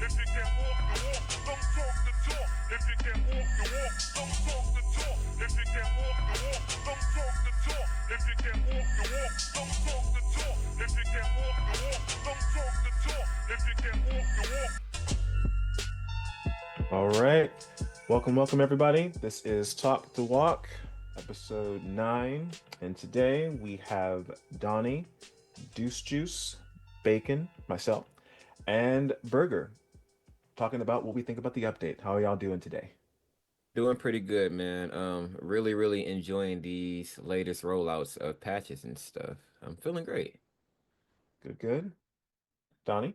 If you can walk the walk, don't talk the talk. If you can walk the walk, don't talk the talk. If you can walk the walk, don't talk the talk. If you can walk the walk, don't talk the talk. If you can walk the walk, don't talk the talk. If you can walk the walk. All right. Welcome, everybody. This is Talk the Walk, episode 9. And today we have Donnie, Deuce Juice, Bacon, myself, and Burger talking about what we think about the update. How are y'all doing today? Doing pretty good, man. Really enjoying these latest rollouts of patches and stuff. I'm feeling great. Good, good. Donnie?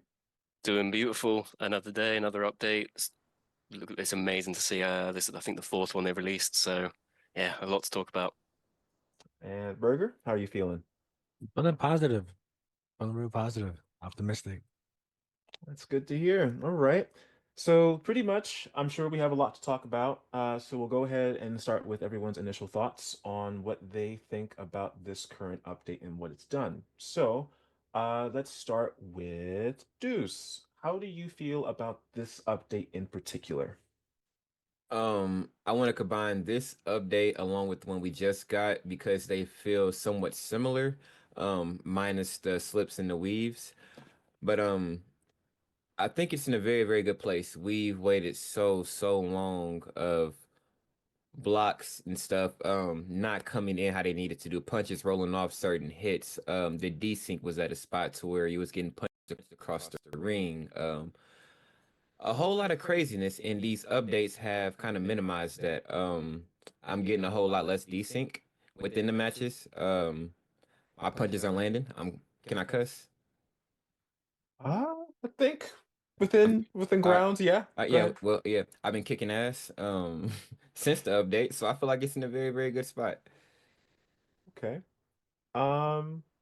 Doing beautiful. Another day, another update. It's amazing to see. This is, I think, the fourth one they've released. So, yeah, a lot to talk about. And Burger, how are you feeling? Feeling positive. Feeling real positive. Optimistic. That's good to hear. All right. So, pretty much, I'm sure we have a lot to talk about. So, we'll go ahead and start with everyone's initial thoughts on what they think about this current update and what it's done. So, let's start with Deuce. How do you feel about this update in particular? I want to combine this update along with the one we just got because they feel somewhat similar, minus the slips and the weaves. But I think it's in a very good place. We've waited so long of blocks and stuff not coming in how they needed to do, punches rolling off certain hits. The desync was at a spot to where he was getting punched across the ring. A whole lot of craziness, and these updates have kind of minimized that. I'm getting a whole lot less desync within the matches. My punches are landing. Can I cuss? I think within All right. grounds, yeah. Go Yeah, ahead. well, yeah, I've been kicking ass since the update, so I feel like it's in a very good spot. Okay.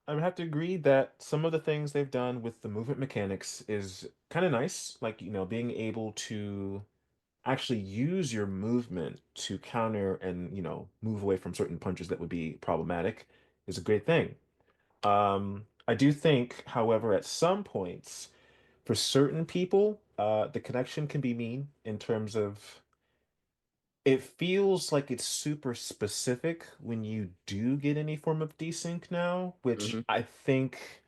I would have to agree that some of the things they've done with the movement mechanics is kind of nice. Like, being able to actually use your movement to counter and, move away from certain punches that would be problematic is a great thing. I do think, however, at some points, for certain people, the connection can be mean in terms of it feels like it's super specific when you do get any form of desync now, which Hmm. I think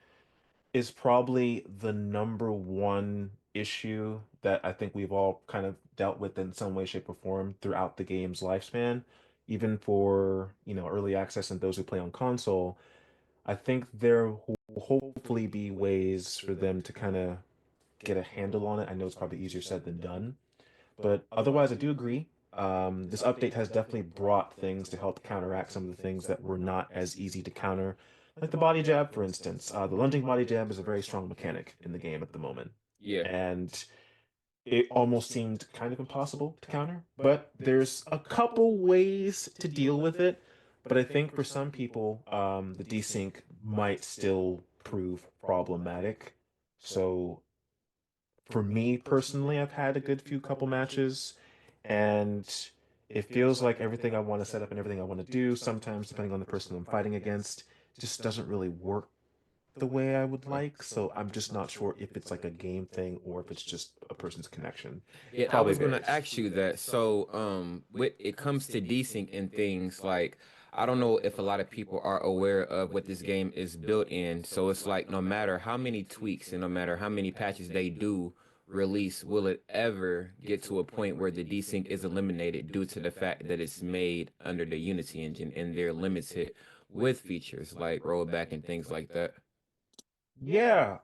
is probably the number one issue that I think we've all kind of dealt with in some way, shape, or form throughout the game's lifespan. Even for, early access and those who play on console, I think there will hopefully be ways for them to kind of get a handle on it. I know it's probably easier said than done, but otherwise, I do agree. This update has definitely brought things to help counteract some of the things that were not as easy to counter, like the body jab, for instance. The lunging body jab is a very strong mechanic in the game at the moment, Yeah. and it almost seemed kind of impossible to counter. But there's a couple ways to deal with it. But I think for some people, the desync might still prove problematic. So for me personally, I've had a good few couple matches, and it feels like everything I want to set up and everything I want to do, sometimes depending on the person I'm fighting against, just doesn't really work the way I would like. So I'm just not sure if it's like a game thing or if it's just a person's connection. Yeah, I Probably was gonna varies. ask you that. So, when it comes to desync and things like, I don't know if a lot of people are aware of what this game is built in. So it's like no matter how many tweaks and no matter how many patches they do release, will it ever get to a point where the desync is eliminated due to the fact that it's made under the Unity engine and they're limited with features like rollback and things like that? Yeah,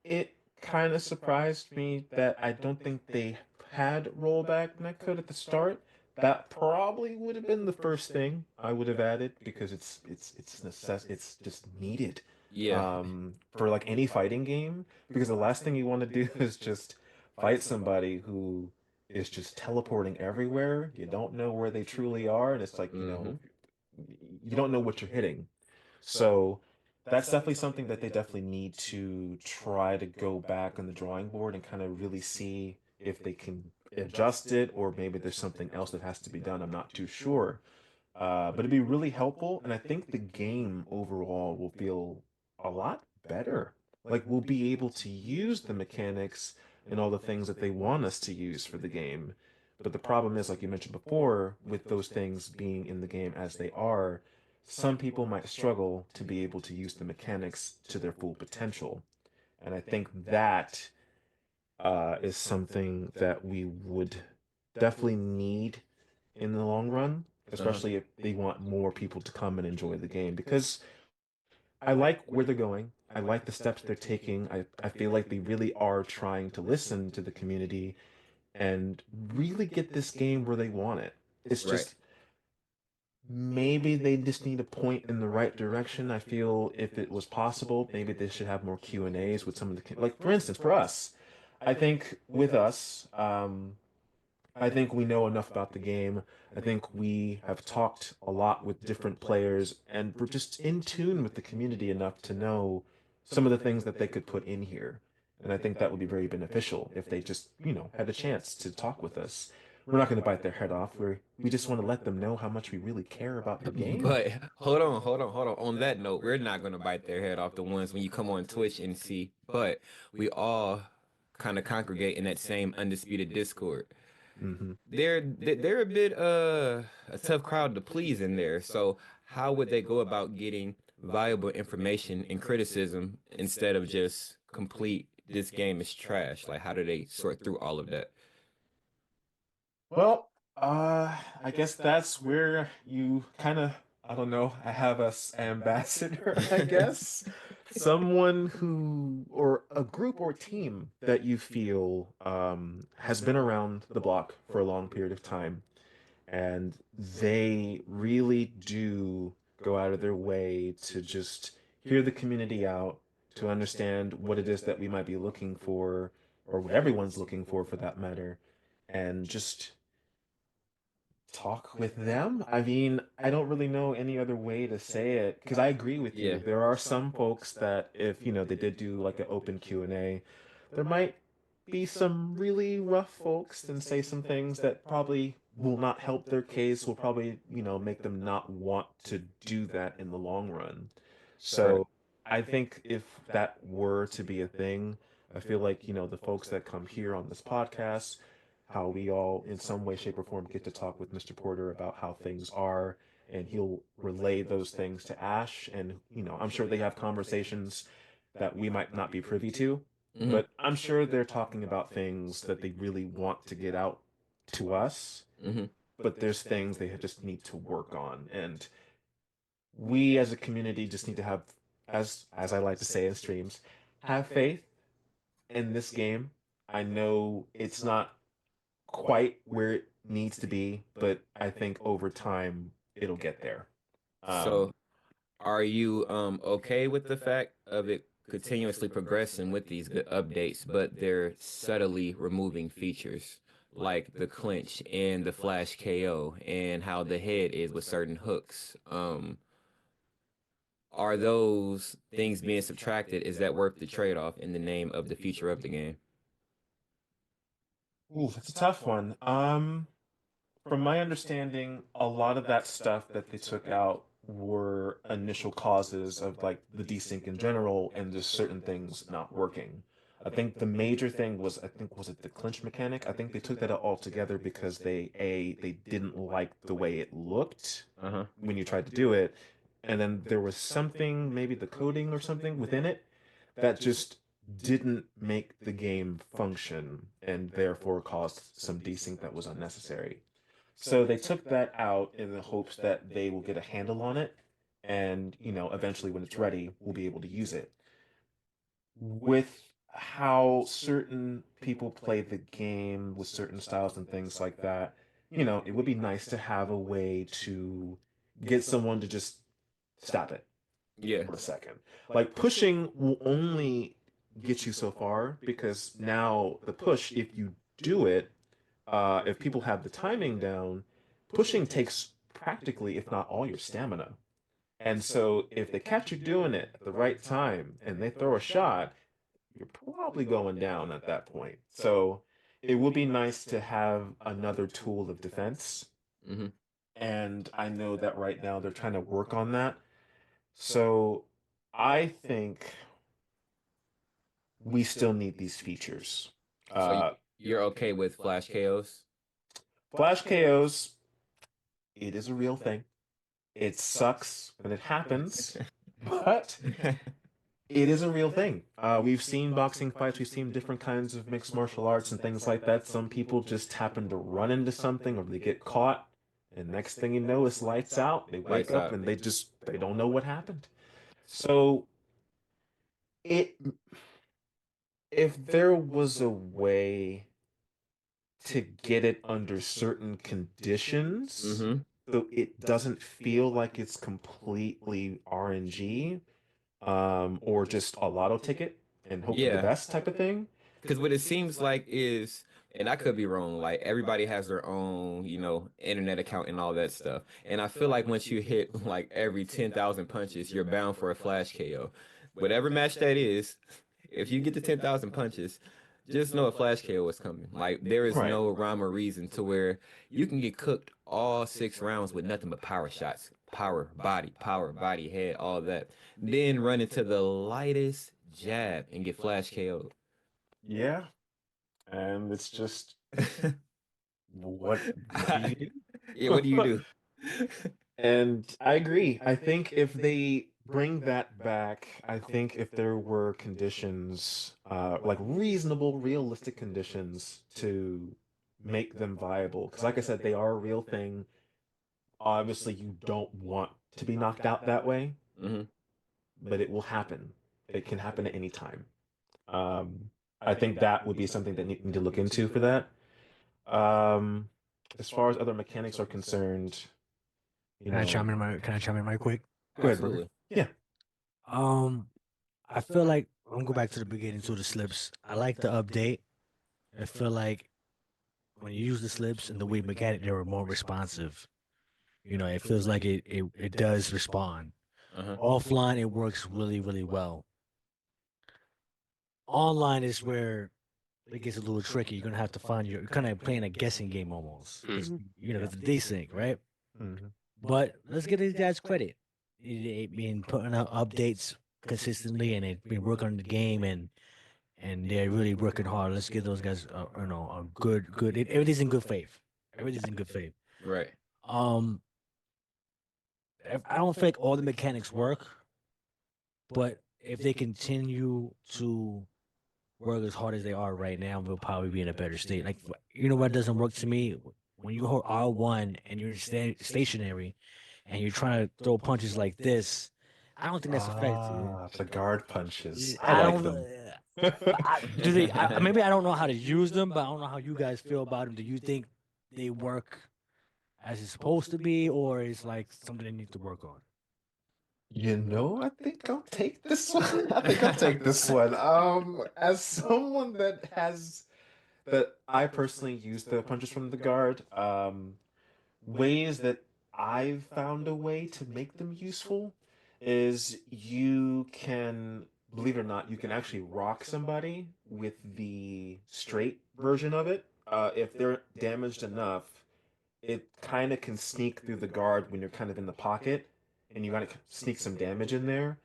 it kind of surprised me that I don't think they had rollback netcode at the start. That probably would have been the first thing I would have added because it's just needed Yeah. for like any fighting game, because the last thing you want to do is just fight somebody who is just teleporting everywhere. You don't know where they truly are, and it's like, Mm-hmm. you don't know what you're hitting. So that's definitely something that they definitely need to try to go back on the drawing board and kind of really see if they can adjust it, or maybe there's something else that has to be done. I'm not too sure. But it'd be really helpful, and I think the game overall will feel a lot better. Like we'll be able to use the mechanics and all the things that they want us to use for the game. But the problem is, like you mentioned before, with those things being in the game as they are, some people might struggle to be able to use the mechanics to their full potential. And I think that is something that we would definitely need in the long run, especially if they want more people to come and enjoy the game. Because I like where they're going. I like the steps they're taking. I feel like they really are trying to listen to the community and really get this game where they want it. It's Right. just maybe they just need a point in the right direction. I feel if it was possible, maybe they should have more Q&As with some of the, like for instance, for us, I think with us, I think we know enough about the game. I think we have talked a lot with different players, and we're just in tune with the community enough to know some of the things that they could put in here. And I think that would be very beneficial if they just, had a chance to talk with us. We're not going to bite their head off. We just want to let them know how much we really care about the game. But hold on. On that note, we're not gonna bite their head off, the ones when you come on Twitch and see, but we all kind of congregate in that same undisputed Discord. Hmm. They're a bit a tough crowd to please in there. So how would they go about getting valuable information and criticism instead of just complete this game is trash? Like how do they sort through all of that? Well, I guess that's where you kind of, I don't know, I have a ambassador, I guess. Someone who, or a group or team that you feel has been around the block for a long period of time, and they really do go out of their way to just hear the community out, to understand what it is that we might be looking for, or what everyone's looking for that matter, and just talk with them. I mean, I don't really know any other way to say it because I agree with you. Yeah. There are some folks that if, they did do like an open Q&A, there might be some really rough folks and say some things that probably will not help their case, will probably, make them not want to do that in the long run. Right. So I think if that were to be a thing, I feel like, the folks that come here on this podcast, how we all, in some way, shape, or form, get to talk with Mr. Porter about how things are, and he'll relay those things to Ash. And, I'm sure they have conversations that we might not be privy to, Hmm. but I'm sure they're talking about things that they really want to get out to us. Hmm. But there's things they just need to work on. And we as a community just need to have, as I like to say in streams, have faith in this game. I know it's not quite where it needs to be, but I think over time it'll get there. So are you okay with the fact of it continuously progressing with these good updates, but they're subtly removing features like the clinch and the flash KO and how the head is with certain hooks? Are those things being subtracted? Is that worth the trade-off in the name of the future of the game? Ooh, that's a tough one. From my understanding, a lot of that stuff that they took out were initial causes of like the desync in general and just certain things not working. I think the major thing was, I think, was it the clinch mechanic? I think they took that out altogether because they didn't like the way it looked Uh-huh. when you tried to do it. And then there was something, maybe the coding or something within it that just didn't make the game function and therefore caused some desync that was unnecessary. So they took that out in the hopes that they will get a handle on it, and, eventually when it's ready, we'll be able to use it. With how certain people play the game with certain styles and things like that, it would be nice to have a way to get someone to just stop it Yeah. for a second. Like pushing will only get you so far because now the push, if you do it, if people have the timing down, pushing takes practically, if not all, your stamina. And so if they catch you doing it at the right time and they throw a shot, you're probably going down at that point. So it would be nice to have another tool of defense. Hmm. And I know that right now they're trying to work on that. So I think we still need these features. Uh, You're okay with flash KOs? Flash KOs, it is a real thing. It sucks when it happens, but it is a real thing. We've seen boxing fights, we've seen different kinds of mixed martial arts and things like that. Some people just happen to run into something or they get caught, and next thing you know, it's lights out. They wake Lights up out. and they don't know what happened. So it if there was a way to get it under certain conditions, Mm-hmm. so it doesn't feel like it's completely RNG, or just a lotto ticket and hope for the Yeah. best type of thing. Because what it seems like is, and I could be wrong, like everybody has their own, internet account and all that stuff. And I feel like once you hit like every 10,000 punches, you're bound for a flash KO. Whatever match that is, if you get to 10,000 punches, just know a flash KO is coming. Like there is Right. no rhyme or reason to where you can get cooked all 6 rounds with nothing but power shots, power, body, head, all that. Then run into the lightest jab and get flash KO'd. Yeah. And it's just what do you do? Yeah, what do you do? And I agree. I think if they bring that back, I think if there were conditions, like reasonable, realistic conditions to make them viable, because like I said, they are a real thing. Obviously, you don't want to be knocked out that way, Hmm. but it will happen. It can happen at any time. Um, I think that would be something that need to look into for that. Um, as far as other mechanics are concerned, you Can I chime know, in my Can I chime in right quick? go ahead, brother. Absolutely. Yeah. Um, I feel like I'm gonna go back to the beginning to the slips. I like the update. I feel like when you use the slips and the way mechanic, they were more responsive. It feels like it does respond. Uh-huh. Offline, it works really, really well. Online is where it gets a little tricky. You're gonna have to find you're kind of playing a guessing game almost. Mm. It's a desync, right? Mhm. But let's give these guys credit. It been putting out updates consistently, and they've been working on the game, and they're really working hard. Let's give those guys, a good. Everything's in good faith. Everything's in good faith. Right. Um, I don't think all the mechanics work, but if they continue to work as hard as they are right now, we'll probably be in a better state. Like, what doesn't work to me? When you hold R1 and you're stationary and you're trying to throw punches like this, I don't think that's effective. The guard punches. I I like don't. them. Do they? Maybe I don't know how to use them, but I don't know how you guys feel about them. Do you think they work as it's supposed to be, or is like something they need to work on? I think I'll take this one. I think I'll take this one. As someone that I personally use the punches from the guard, ways that I've found a way to make them useful is you can, believe it or not, you can actually rock somebody with the straight version of it. If they're damaged enough, it kind of can sneak through the guard when you're kind of in the pocket, and you gotta sneak some damage in there.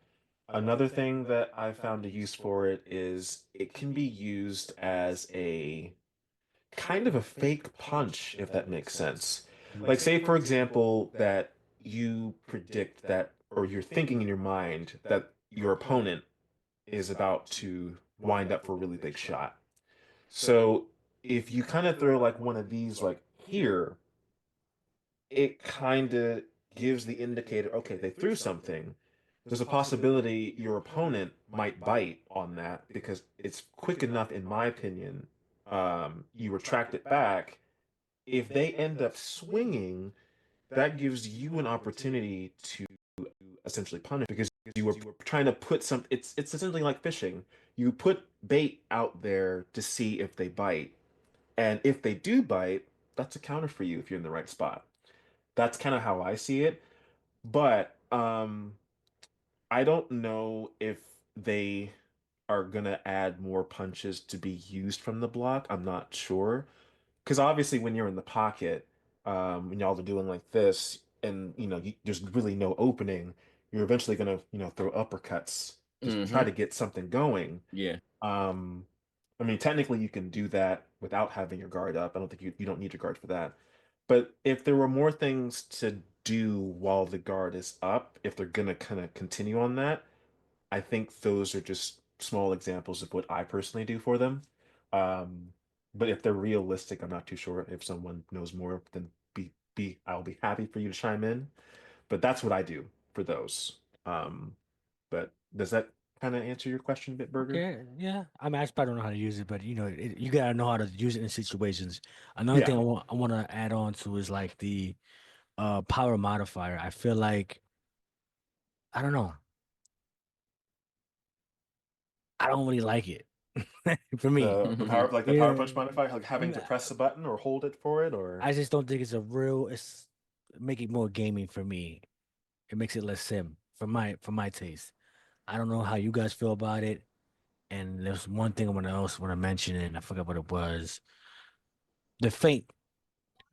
Another thing that I found a use for it is it can be used as a kind of a fake punch, if that makes sense. Like, say, for example, that you predict that, or you're thinking in your mind that your opponent is about to wind up for a really big shot. So if you kind of throw like one of these like here, it kind of gives the indicator, okay, they threw something. There's a possibility your opponent might bite on that because it's quick enough, in my opinion. You retract it back. If they end up swinging, that gives you an opportunity to essentially punish because you were trying to put some. It's essentially like fishing. You put bait out there to see if they bite, and if they do bite, that's a counter for you if you're in the right spot. That's kind of how I see it. But I don't know if they are gonna add more punches to be used from the block. I'm not sure. Because obviously when you're in the pocket, and y'all are doing like this, and there's really no opening, you're eventually gonna, throw uppercuts to try Hmm. to get something going. Yeah. Um, I mean, technically you can do that without having your guard up. I don't think you don't need your guard for that. But if there were more things to do while the guard is up, if they're gonna kind of continue on that, I think those are just small examples of what I personally do for them. Um, but if they're realistic, I'm not too sure. If someone knows more, then I'll be happy for you to chime in. But that's what I do for those. But does that kind of answer your question, Bitburger? Okay, yeah. I mean, I just probably don't know how to use it, but you gotta know how to use it in situations. Another thing Yeah. I want to add on to is like the power modifier. I feel like I don't know. I don't really like it for me. The power Yeah, punch modifier, like having to press a button or hold it for it, or I just don't think it's a real. It's make it more gaming for me. It makes it less sim for my taste. I don't know how you guys feel about it. And there's one thing I want to mention, and I forgot what it was. The feint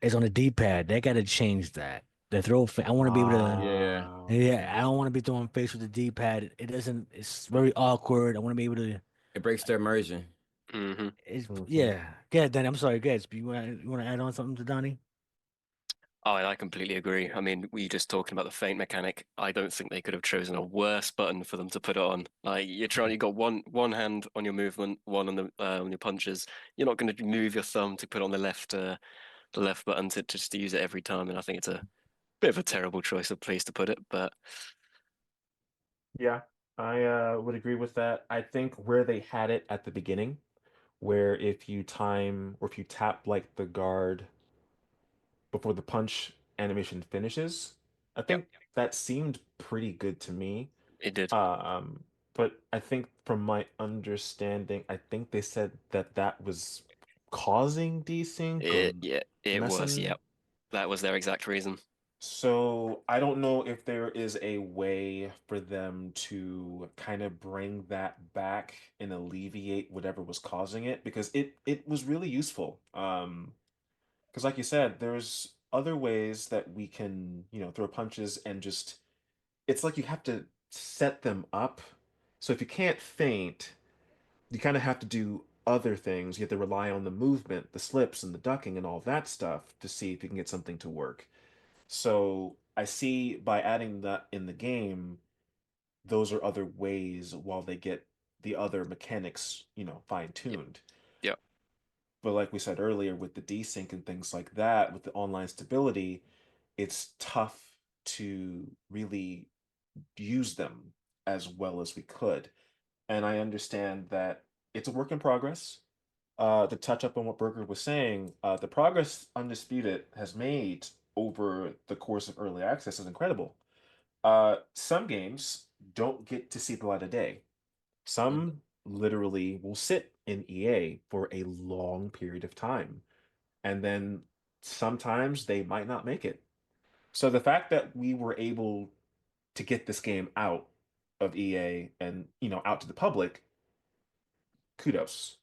is on the D-pad. They got to change that. The throw feint. I want to be able to. Yeah, Yeah, I okay. don't want to be throwing face with the D-pad. It doesn't. It's very awkward. I want to be able to. it breaks the immersion. Hmm. It's Mhm. yeah. Yeah, Danny. I'm sorry. Guys, you want to add on something to Donnie? Oh, and I completely agree. I mean, we just talking about the feint mechanic. I don't think they could have chosen a worse button for them to put it on. Like you're trying, you got one hand on your movement, one on your punches. You're not going to move your thumb to put on the left button to just use it every time. And I think it's a bit of a terrible choice of place to put it. But Yeah, I would agree with that. I think where they had it at the beginning, where if you time or if you tap like the guard before the punch animation finishes, I yep, think that seemed pretty good to me. it did. Um, but I think from my understanding, I think they said that that was causing desync or Yeah, it was. messing. Yep, that was their exact reason. So I don't know if there is a way for them to kind of bring that back and alleviate whatever was causing it because it was really useful. Because like you said, there's other ways that we can, throw punches and just it's like you have to set them up. So if you can't feint, you kind of have to do other things. You have to rely on the movement, the slips and the ducking and all that stuff to see if you can get something to work. So I see by adding that in the game, those are other ways while they get the other mechanics, Yep, fine-tuned. yep. But like we said earlier, with the desync and things like that, with the online stability, it's tough to really use them as well as we could. And I understand that it's a work in progress. To touch up on what Berger was saying, the progress Undisputed has made over the course of early access is incredible. Some games don't get to see the light of day. Mhm. Some literally will sit in EA for a long period of time, and then sometimes they might not make it. So the fact that we were able to get this game out of EA and out to the public, kudos.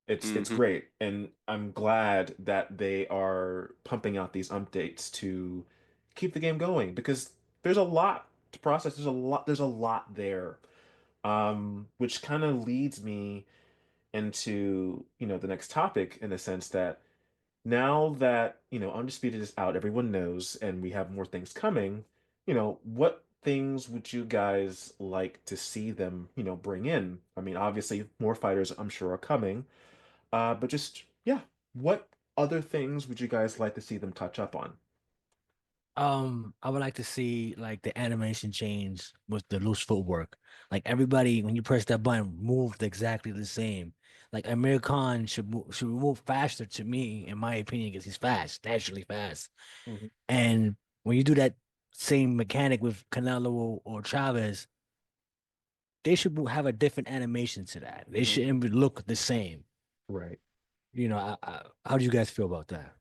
It's Hmm. great, and I'm glad that they are pumping out these updates to keep the game going because there's a lot to process. There's a lot there. Which kind of leads me into, the next topic in the sense that now that, Undisputed is out, everyone knows, and we have more things coming, what things would you guys like to see them, bring in? I mean, obviously, more fighters, I'm sure, are coming. But just, yeah, what other things would you guys like to see them touch up on? I would like to see like the animation change with the loose footwork. Like everybody, when you press that button, moved exactly the same. Like Amir Khan should move faster to me, in my opinion, because he's fast, naturally fast. Mhm. And when you do that same mechanic with Canelo or Chavez, they should have a different animation to that. They shouldn't look the same. Right. How do you guys feel about that?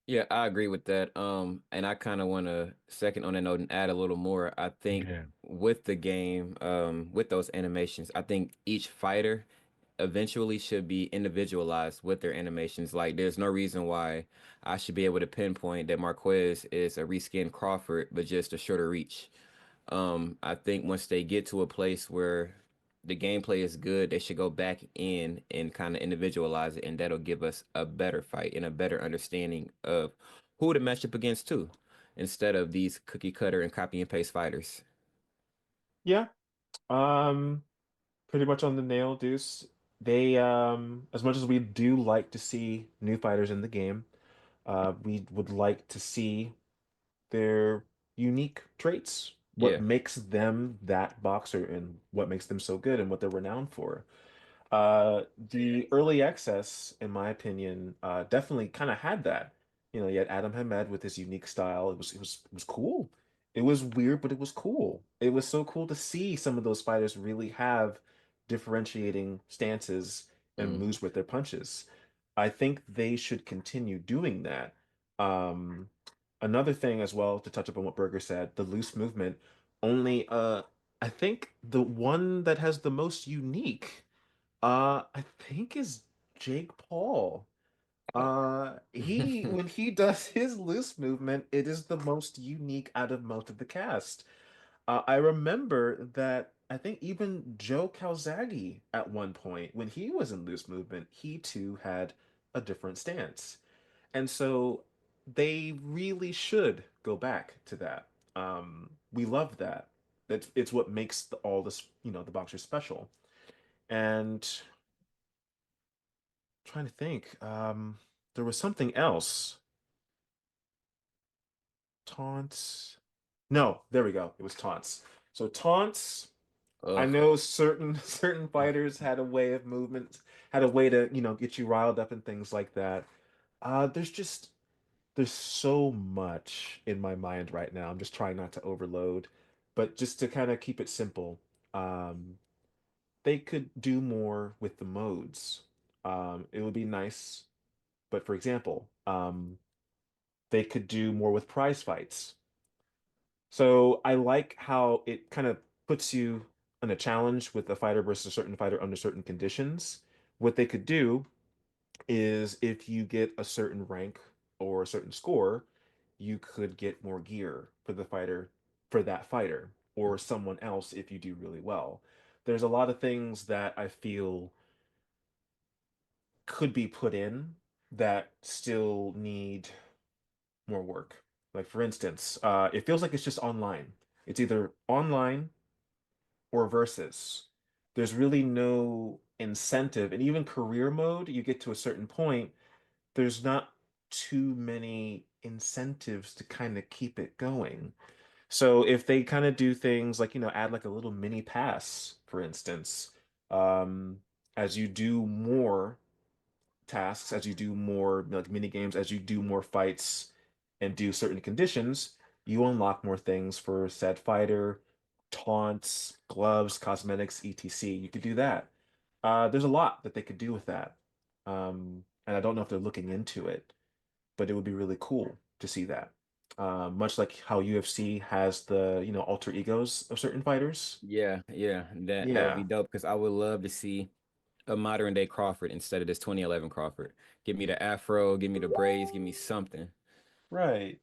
Yeah, I agree with that. And I kind of want to second on that note and add a little more. I think Yeah. with the game, with those animations, I think each fighter eventually should be individualized with their animations. Like, there's no reason why I should be able to pinpoint that Marquez is a reskinned Crawford, but just a shorter reach. I think once they get to a place where the gameplay is good, they should go back in and kind of individualize it, and that'll give us a better fight and a better understanding of who to match up against too, instead of these cookie cutter and copy and paste fighters. Yeah. Um, Pretty much on the nail, Deuce. They, as much as we do like to see new fighters in the game, we would like to see their unique traits, what Yeah. makes them that boxer and what makes them so good and what they're renowned for. The early access, in my opinion, definitely kind of had that. You had Adam Hamed with his unique style. It was cool. It was weird, but it was cool. It was so cool to see some of those fighters really have differentiating stances and Hmm. moves with their punches. I think they should continue doing that. Um, Another thing as well to touch up on what Berger said, the loose movement. Only, I think the one that has the most unique. I think is Jake Paul. He when he does his loose movement, it is the most unique out of most of the cast. I remember that I think even Joe Calzaghe at one point, when he was in loose movement, he too had a different stance. And so they really should go back to that. We love that. It's what makes all this, the boxers special. And trying to think. There was something else. Taunts. No, there we go. It was taunts. So taunts, I Ugh. know certain certain fighters had a way of movement, had a way to, get you riled up and things like that. There's so much in my mind right now. I'm just trying not to overload, but just to kind of keep it simple. Um, they could do more with the modes. It would be nice, but for example, they could do more with prize fights. So I like how it kind of puts you in a challenge with a fighter versus a certain fighter under certain conditions. What they could do is if you get a certain rank or a certain score, you could get more gear for the fighter for that fighter or someone else if you do really well. There's a lot of things that I feel could be put in that still need more work. Like for instance, it feels like it's just online. It's either online or versus. There's really no incentive, and even career mode, you get to a certain point, there's not too many incentives to kind of keep it going. So if they kind of do things like, add like a little mini pass, for instance, um, as you do more tasks, as you do more like mini games, as you do more fights and do certain conditions, you unlock more things for said fighter, taunts, gloves, cosmetics, etc. You could do that. There's a lot that they could do with that. And I don't know if they're looking into it, but it would be really cool to see that. Much like how UFC has the, alter egos of certain fighters. Yeah, yeah, that would be Yeah, dope because I would love to see a modern day Crawford instead of this 2011 Crawford. Give me the afro, give me the braids, give me something. right.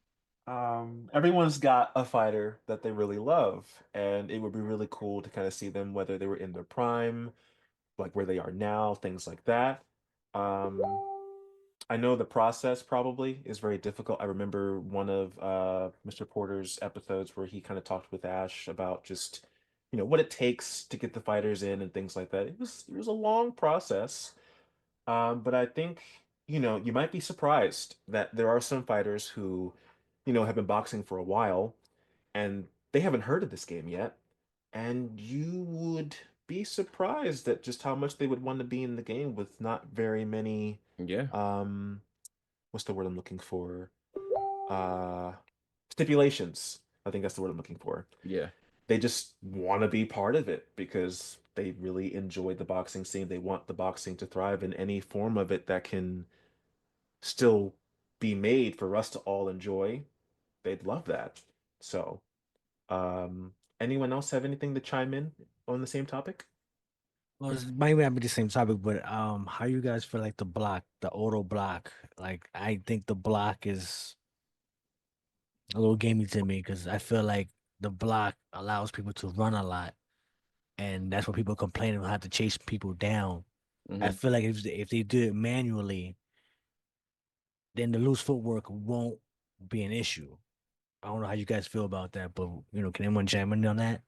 Everyone's got a fighter that they really love, and it would be really cool to kind of see them, whether they were in their prime, like where they are now, things like that. Um, I know the process probably is very difficult. I remember one of Mr. Porter's episodes where he kind of talked with Ash about just, what it takes to get the fighters in and things like that. It was a long process. But I think, you might be surprised that there are some fighters who, have been boxing for a while and they haven't heard of this game yet. And you would be surprised at just how much they would want to be in the game with not very many, Yeah, um, what's the word I'm looking for? Uh, Stipulations. I think that's the word I'm looking for. yeah, They just want to be part of it because they really enjoy the boxing scene. They want the boxing to thrive in any form of it that can still be made for us to all enjoy. They'd love that. So, anyone else have anything to chime in on the same topic? Well, it might not be the same topic, but how you guys feel like the block, the auto block? Like, I think the block is a little gamey to me because I feel like the block allows people to run a lot, and that's what people complain about, have to chase people down. I Mhm. feel like if they do it manually, then the loose footwork won't be an issue. I don't know how you guys feel about that, but can anyone chime in on that?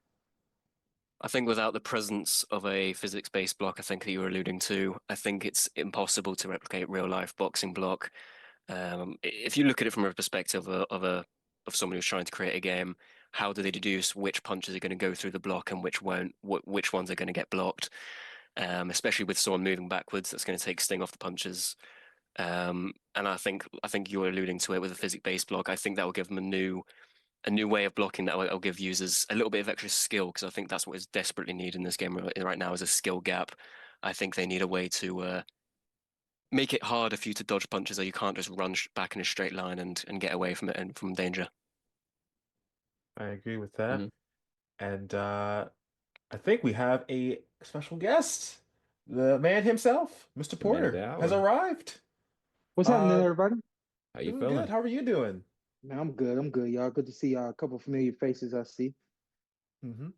I think without the presence of a physics-based block, I think that you were alluding to, I think it's impossible to replicate real-life boxing block. If you look at it from a perspective of someone who's trying to create a game, how do they deduce which punches are going to go through the block and which won't? Which ones are going to get blocked? Especially with someone moving backwards, that's going to take sting off the punches. And I think you're alluding to it with a physics-based block. I think that will give them a new way of blocking that will give users a little bit of extra skill, because I think that's what is desperately needed in this game right now is a skill gap. I think they need a way to make it harder for you to dodge punches, or you can't just run back in a straight line and get away from it and from danger. I agree with that. Mhm. And I think we have a special guest. The man himself, Mr. The man of Porter, the has hour. arrived. What's happening, Uh, everybody? How you Doing good. feeling? How are you doing? Man, I'm good. I'm good, y'all. Good to see y'all. A couple familiar faces I see. hmm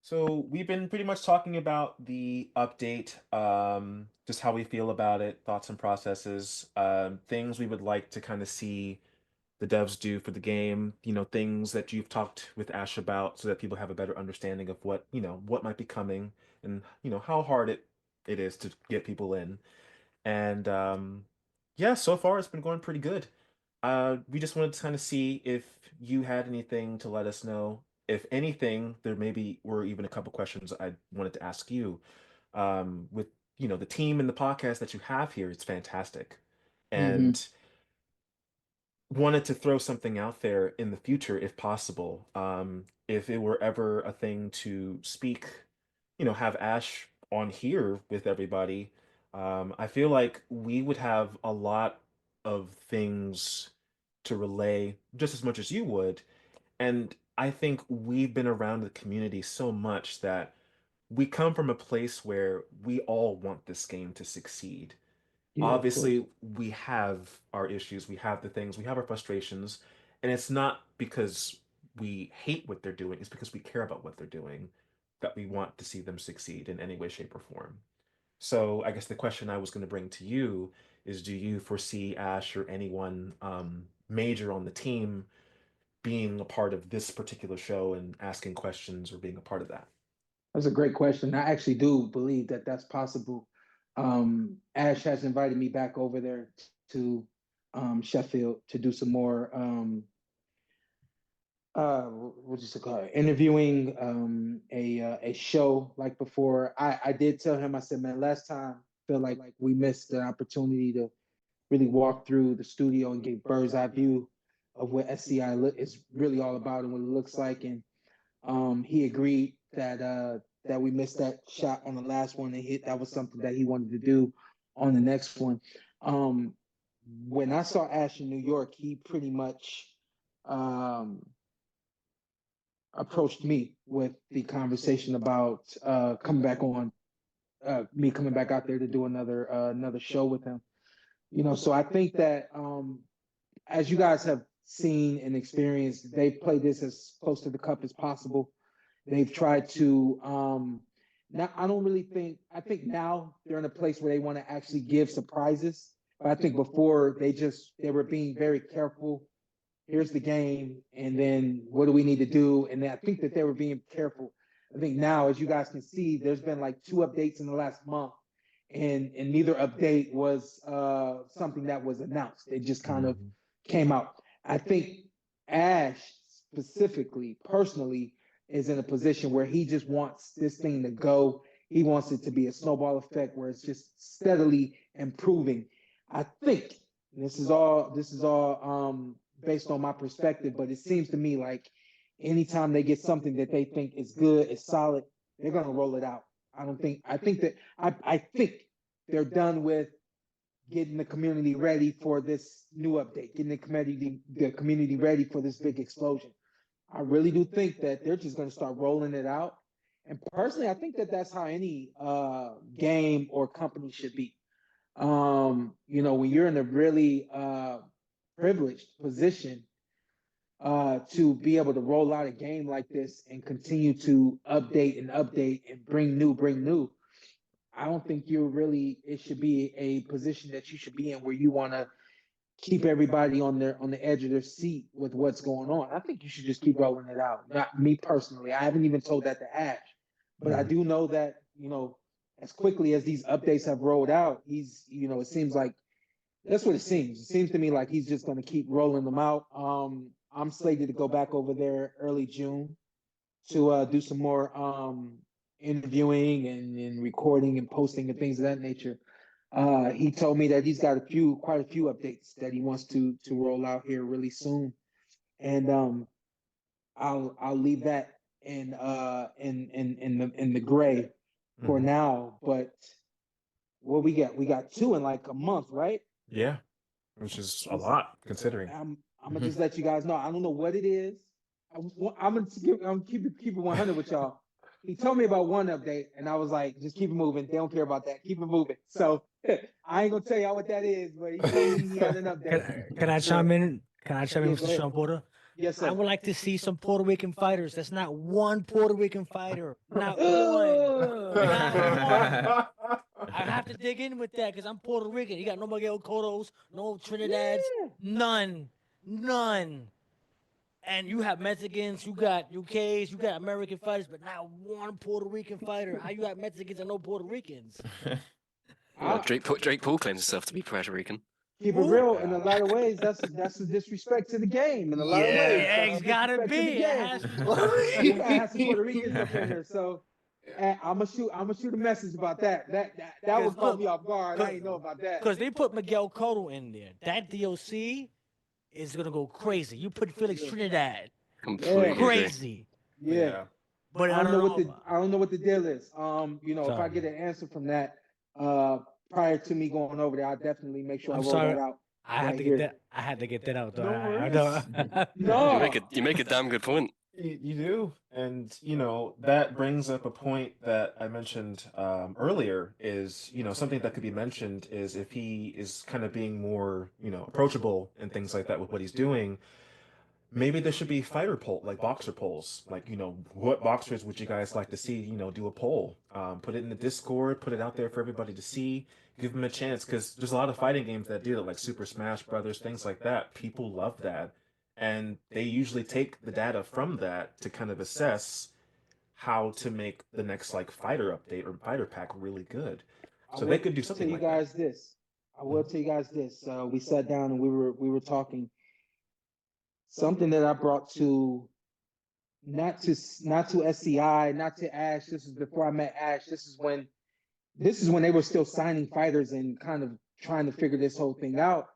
So we've been pretty much talking about the update, just how we feel about it, thoughts and processes, things we would like to kind of see the devs do for the game, things that you've talked with Ash about so that people have a better understanding of what might be coming and, how hard it is to get people in. And yeah, so far it's been going pretty good. We just wanted to kind of see if you had anything to let us know. If anything, there maybe were even a couple questions I wanted to ask you. With the team and the podcast that you have here, it's fantastic. Mm-hmm. And wanted to throw something out there in the future if possible. If it were ever a thing to speak, have Ash on here with everybody, I feel like we would have a lot of things to relay just as much as you would. And I think we've been around the community so much that we come from a place where we all want this game to succeed. Yeah, of course. Obviously, we have our issues, we have the things, we have our frustrations, and it's not because we hate what they're doing, it's because we care about what they're doing that we want to see them succeed in any way, shape, or form. So I guess the question I was going to bring to you is, do you foresee Ash or anyone major on the team being a part of this particular show and asking questions or being a part of that? That's a great question. I actually do believe that that's possible. Ash has invited me back over there to Sheffield to do some more what is it called? Interviewing a show like before. I did tell him, I said, man, last time I feel like we missed the opportunity to really walk through the studio and get bird's eye view of what SCI is really all about and what it looks like. And he agreed that we missed that shot on the last one, and that was something that he wanted to do on the next one. Um, when I saw Ash in New York, he pretty much um, approached me with the conversation about coming back on, me coming back out there to do another show with him. So I think that as you guys have seen and experienced, they've played this as close to the cup as possible. They've tried to now I don't really think I think now they're in a place where they want to actually give surprises. But I think before they were being very careful. Here's the game, and then what do we need to do? And I think that they were being careful. I think now, as you guys can see, there's been like 2 updates in the last month, and neither update was something that was announced. It just kind of Mhm. came out. I think Ash specifically, personally, is in a position where he just wants this thing to go. He wants it to be a snowball effect where it's just steadily improving. I think this is all based on my perspective, but it seems to me like anytime they get something that they think is good, is solid, they're gonna roll it out. I think they're done with getting the community ready for this new update, getting the community ready for this big explosion. I really do think that they're just going to start rolling it out. And personally, I think that that's how any game or company should be. When you're in a really privileged position, to be able to roll out a game like this and continue to update and bring new. I don't think it should be a position that you should be in where you want to keep everybody on the edge of their seat with what's going on. I think you should just keep rolling it out. Not me personally. I haven't even told that to Ash, but I do know that, as quickly as these updates have rolled out, it seems like that's what it seems. It seems to me like he's just going to keep rolling them out. I'm slated to go back over there early June to do some more interviewing and recording and posting and things of that nature. He told me that he's got quite a few updates that he wants to roll out here really soon, and I'll leave that in the gray for now. But what we got two in like a month, right? Yeah, which is a lot considering. I'm gonna just let you guys know. I don't know what it is. I'm gonna keep it 100 with y'all. He told me about one update, and I was like, just keep it moving. They don't care about that. Keep it moving. So I ain't gonna tell y'all what that is, but he told me he had an update. Can I chime in? Can I chime in, Yeah, Mr. go ahead. Sean Porter? Yes, sir. I would like to see some Puerto Rican fighters. That's not one Puerto Rican fighter. Not one. Not one. I have to dig in with that because I'm Puerto Rican. You got no Miguel Cottos, no Trinidad's, none. And you have Mexicans, you got UKs, you got American fighters, but not one Puerto Rican fighter. How you got Mexicans and no Puerto Ricans? Well, Drake Paul claims himself to be Puerto Rican. Keep it real. In a lot of ways, that's a disrespect to the game. In a lot of ways, that's It's a gotta disrespect to the be. It game. has to You gotta have some Puerto Ricans up in here. So I'm gonna shoot a message about that. That would caught me off guard. I didn't know about that. Because they put Miguel Cotto in there. That DOC is gonna go crazy. You put Felix Trinidad, Completely agree. crazy. Yeah. But I don't know what the deal is. If I Sorry. get an answer from that prior to me going over there, I'll definitely make sure I I'm roll sorry. that out. I had right to here. get that. I had to get that out. Though. No I worries. know. No. You make a damn good point. You do. And, that brings up a point that I mentioned earlier is, something that could be mentioned is if he is kind of being more, approachable and things like that with what he's doing, maybe there should be fighter poll, like boxer polls. Like, what boxers would you guys like to see, do a poll? Put it in the Discord, put it out there for everybody to see, give them a chance. Because there's a lot of fighting games that do it, like Super Smash Brothers, things like that. People love that. And they usually take the data from that to kind of assess how to make the next like fighter update or fighter pack really good. So they could do something like that. I will tell you guys this. We sat down and we were talking. Something that I brought to not to SCI, not to Ash. This is before I met Ash. This is when they were still signing fighters and kind of trying to figure this whole thing out.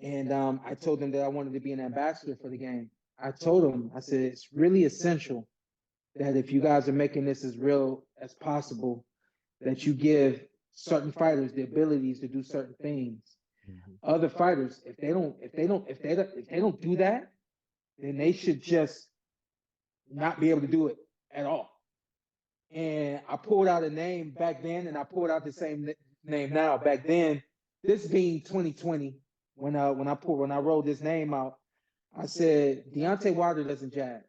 And I told them that I wanted to be an ambassador for the game. I told them, I said, it's really essential that if you guys are making this as real as possible, that you give certain fighters the abilities to do certain things. Other fighters, if they don't do that, then they should just not be able to do it at all. And I pulled out a name back then, and I pulled out the same name now. Back then, this being 2020, when I rolled this name out, I said Deontay Wilder doesn't jab.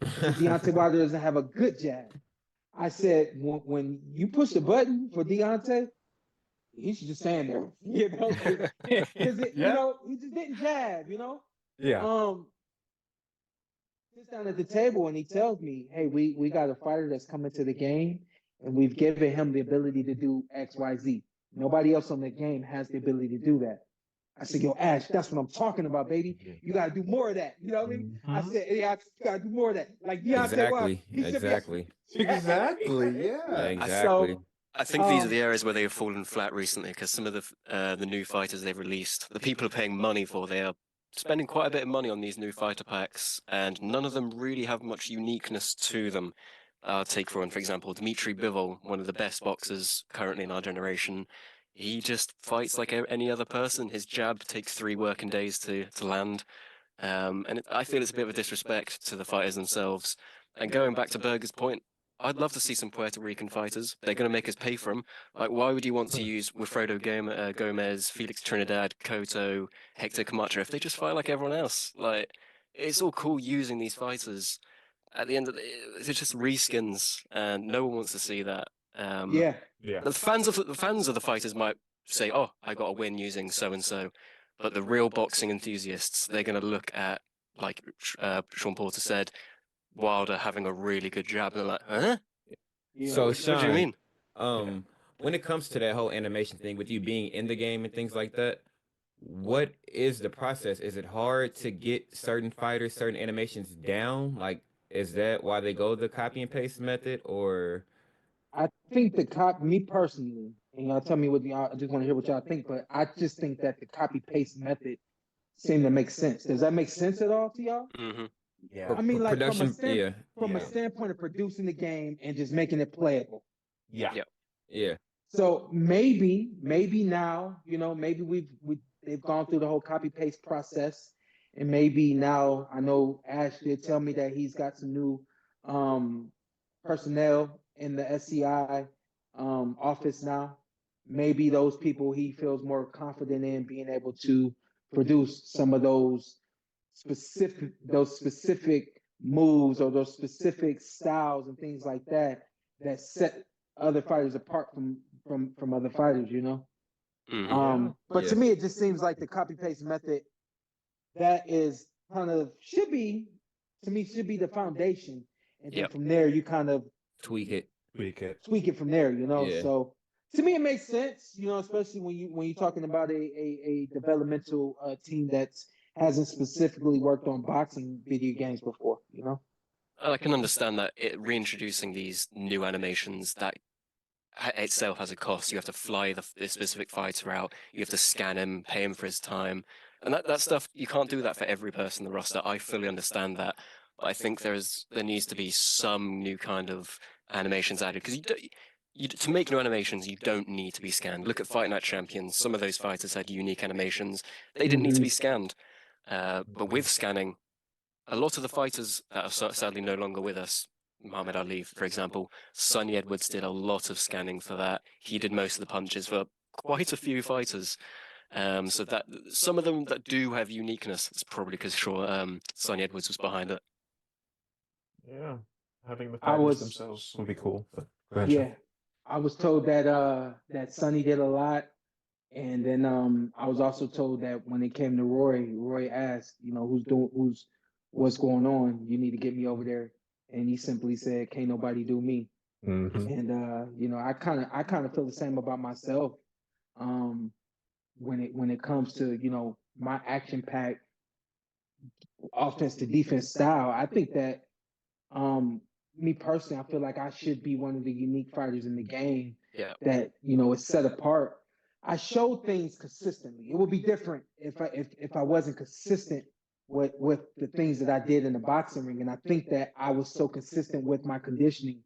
Deontay Wilder doesn't have a good jab. I said when you push the button for Deontay, he should just stand there, because he just didn't jab, Yeah. Sits down at the table and he tells me, "Hey, we got a fighter that's coming to the game, and we've given him the ability to do X, Y, Z. Nobody else on the game has the ability to do that." I said, "Yo, Ash, that's what I'm talking about, baby. You got to do more of that." You know what I mean? I said, "Yeah, you got to do more of that." Like Deontay Wilder, Exactly. Exactly. Yeah. Exactly. I think these are the areas where they have fallen flat recently because some of the new fighters they've released, the people are paying money for, they are spending quite a bit of money on these new fighter packs, and none of them really have much uniqueness to them. Take for example, Dmitry Bivol, one of the best boxers currently in our generation. He just fights like any other person. His jab takes 3 working days to land. I feel it's a bit of a disrespect to the fighters themselves. And going back to Berger's point, I'd love to see some Puerto Rican fighters. They're going to make us pay for them. Like, why would you want to use Wilfredo Gomez, Felix Trinidad, Cotto, Hector Camacho if they just fight like everyone else? Like, it's all cool using these fighters. At the end of it's just reskins, and no one wants to see that. Yeah. Yeah. The fans of the fighters might say, "Oh, I got a win using so and so," but the real boxing enthusiasts, they're going to look at, like Sean Porter said, Wilder having a really good jab, and they're like, "Huh? Yeah. So What do you Sean, mean?" when it comes to that whole animation thing with you being in the game and things like that, what is the process? Is it hard to get certain fighters, certain animations down? Like, is that why they go the copy and paste method, or I think me personally, and y'all tell me what y'all, I just want to hear what y'all think, but I just think that the copy paste method seemed to make sense. Does that make sense at all to y'all? Mm-hmm. Yeah. I mean, like production? Yeah, from a Yeah. standpoint of producing the game and just making it playable. Yeah. Yeah. yeah. So maybe now, maybe they've gone through the whole copy paste process, and maybe now I know Ash did tell me that he's got some new um, personnel in the SCI office now. Maybe those people he feels more confident in being able to produce some of those specific moves or those specific styles and things like that that set other fighters apart from other fighters, Mm-hmm. But Yeah. to me it just seems like the copy paste method that is kind of should be the foundation, and then Yep. from there you kind of Tweak it. Tweak it. tweak it from there, Yeah. So to me, it makes sense, especially when you're talking about a developmental team that hasn't specifically worked on boxing video games before. I can understand that reintroducing these new animations that itself has a cost. You have to fly the specific fighter out. You have to scan him, pay him for his time, and that stuff you can't do that for every person in the roster. I fully understand that, but I think there needs to be some new kind of animations added because to make new animations, you don't need to be scanned. Look at Fight Night Champions. Some of those fighters had unique animations. They didn't need to be scanned. But with scanning, a lot of the fighters that are sadly no longer with us, Muhammad Ali, for example, Sonny Edwards did a lot of scanning for that. He did most of the punches for quite a few fighters. So that some of them that do have uniqueness, it's probably because Sonny Edwards was behind it. Yeah. Having the I fighters was themselves would be cool. But go ahead, Yeah, Sean. I was told that Sonny did a lot, and then I was also told that when it came to Roy asked, what's going on? You need to get me over there, and he simply said, "Can't nobody do me." Mm-hmm. And I kind of feel the same about myself. Um, when it comes to my action packed offense to defense style, I think that me personally, I feel like I should be one of the unique fighters in the game Yeah. that is set apart. I show things consistently. It would be different if I wasn't consistent with the things that I did in the boxing ring, and I think that I was so consistent with my conditioning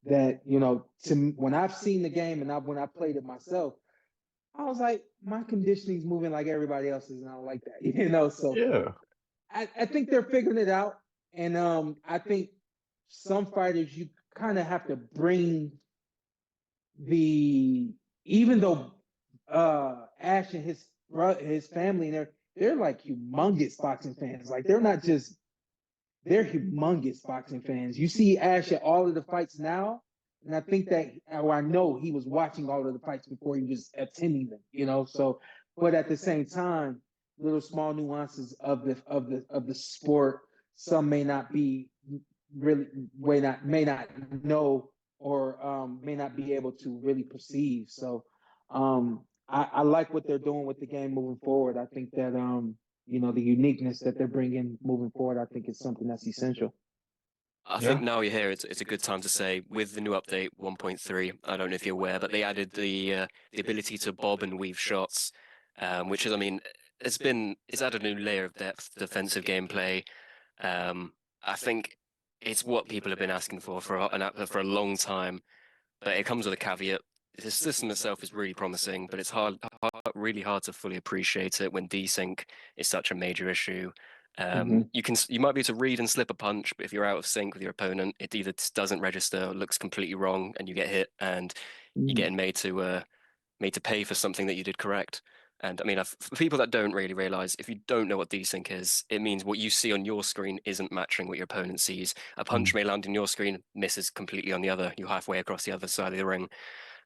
that when I've seen the game and when I played it myself, I was like, my conditioning's moving like everybody else's, and I don't like that. So Yeah. I think they're figuring it out, and I think some fighters you kind of have to bring even though Ash and his family and they're like humongous boxing fans. Like they're humongous boxing fans. You see Ash at all of the fights now, and I think I know he was watching all of the fights before he was attending them. So, but at the same time, little small nuances of the sport, some may not be really may not know or may not be able to really perceive. So I like what they're doing with the game moving forward. I think that the uniqueness that they're bringing moving forward, I think is something that's essential. I Yeah. think now you're here, it's a good time to say with the new update 1.3, I don't know if you're aware, but they added the ability to bob and weave shots, which is, I mean, it's added a new layer of depth, defensive gameplay. I think it's what people have been asking for a long time, but it comes with a caveat. The system itself is really promising, but it's really hard to fully appreciate it when desync is such a major issue. You might be able to read and slip a punch, but if you're out of sync with your opponent, it either doesn't register or looks completely wrong, and you get hit, and you're getting made to pay for something that you did correct. And I mean, for people that don't really realize, if you don't know what desync is, it means what you see on your screen isn't matching what your opponent sees. A punch may land on your screen, misses completely on the other. You're halfway across the other side of the ring.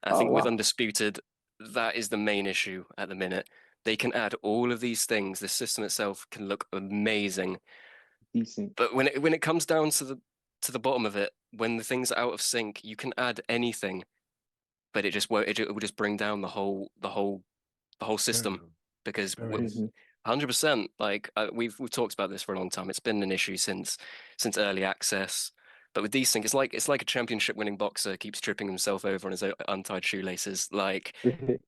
I think with Undisputed, that is the main issue at the minute. They can add all of these things. The system itself can look amazing, Decent. but when it comes down to the bottom of it, when the things are out of sync, you can add anything, but it just won't. It will just bring down the whole system because with 100%, like we've talked about this for a long time. It's been an issue since early access. But with desync, it's like a championship winning boxer keeps tripping himself over on his untied shoelaces. Like